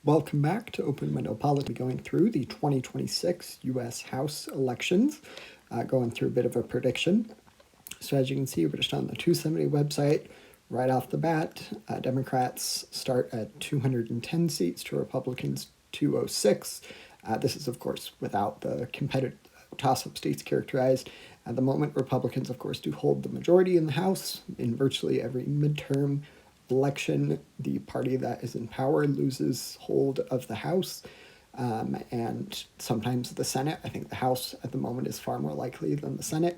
Welcome back to Open Window Politics, going through the 2026 U.S. House elections, going through a bit of a prediction. So as you can see, we're just on the 270 website. Right off the bat, Democrats start at 210 seats to Republicans 206. This is, of course, without the competitive toss-up states characterized. At the moment, Republicans, of course, do hold the majority in the House. In virtually every midterm election, the party that is in power loses hold of the House, and sometimes the Senate. I think the House at the moment is far more likely than the Senate.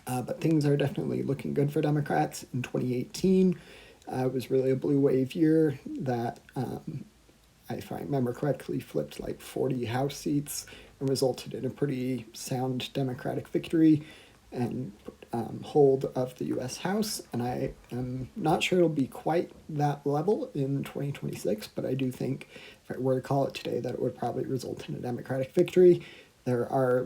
But things are definitely looking good for Democrats. In 2018, it was really a blue wave year that, if I remember correctly, flipped like 40 House seats and resulted in a pretty sound Democratic victory and hold of the U.S. House. And I am not sure it'll be quite that level in 2026, but I do think, if I were to call it today, that it would probably result in a Democratic victory. There are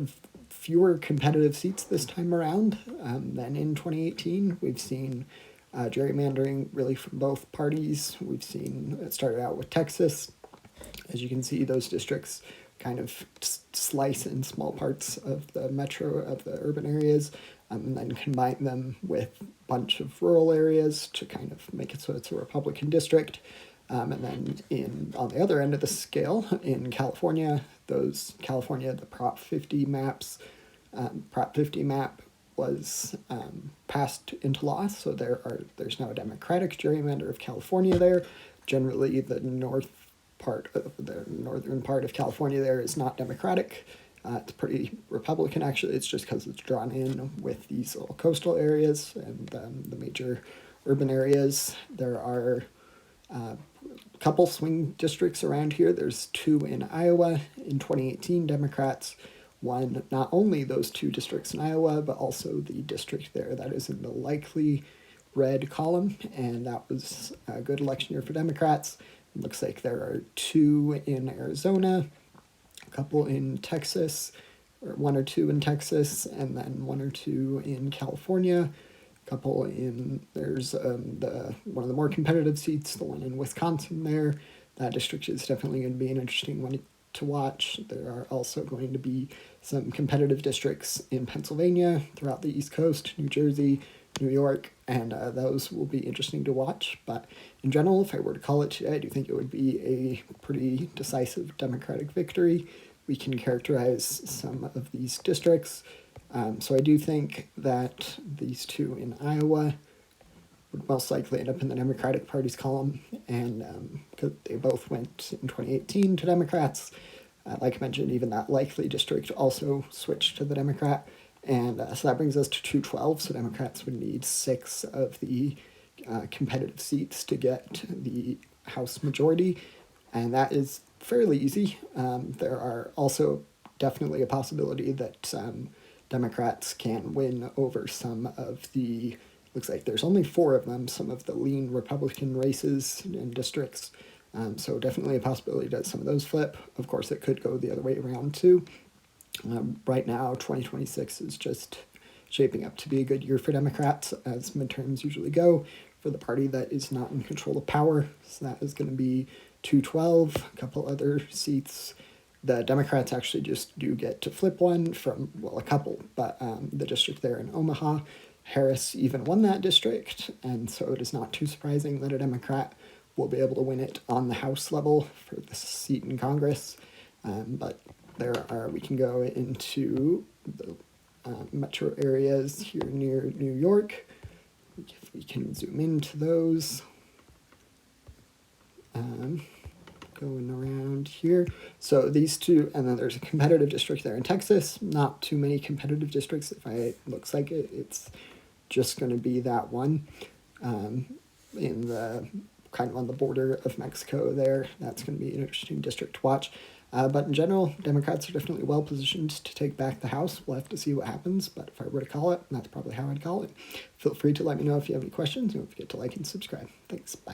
fewer competitive seats this time around than in 2018. We've seen gerrymandering really from both parties. We've seen it started out with Texas. As you can see, those districts kind of slice in small parts of the metro, of the urban areas, and then combine them with a bunch of rural areas to kind of make it so it's a Republican district. And then on the other end of the scale, in California, the Prop 50 maps, Prop 50 map was passed into law, so there's now a Democratic gerrymander of California there. Generally, the northern part of California there is not Democratic. It's pretty Republican, actually. It's just because it's drawn in with these little coastal areas and the major urban areas. There are a couple swing districts around here. There's two in Iowa. In 2018, Democrats won not only those two districts in Iowa, but also the district there that is in the likely red column, and that was a good election year for Democrats. It looks like there are two in Arizona, a couple in Texas, or one or two in Texas, and then one or two in California. There's one of the more competitive seats, the one in Wisconsin there. That district is definitely going to be an interesting one to watch. There are also going to be some competitive districts in Pennsylvania, throughout the East Coast, New Jersey, New York, and those will be interesting to watch. But in general, if I were to call it today, I do think it would be a pretty decisive Democratic victory. We can characterize some of these districts. So I do think that these two in Iowa would most likely end up in the Democratic Party's column, and because they both went in 2018 to Democrats. Like I mentioned, even that likely district also switched to the Democrat, and so that brings us to 212, so Democrats would need 6 of the competitive seats to get the House majority, and that is fairly easy. There are also definitely a possibility that Democrats can win over some of the, looks like there's only 4 of them, some of the lean Republican races and districts. So definitely a possibility that some of those flip. Of course, it could go the other way around too. Right now, 2026 is just shaping up to be a good year for Democrats, as midterms usually go, for the party that is not in control of power. So that is going to be 212, a couple other seats. The Democrats actually just do get to flip one from, well, a couple, but the district there in Omaha, Harris even won that district, and so it is not too surprising that a Democrat will be able to win it on the House level for this seat in Congress. But we can go into the metro areas here near New York. If we can zoom into those. Going around here. So these two, and then there's a competitive district there in Texas. Not too many competitive districts. Looks like it's just going to be that one in the kind of on the border of Mexico there. That's going to be an interesting district to watch. But in general, Democrats are definitely well positioned to take back the House. We'll have to see what happens, but if I were to call it, that's probably how I'd call it. Feel free to let me know if you have any questions. Don't forget to like and subscribe. Thanks. Bye.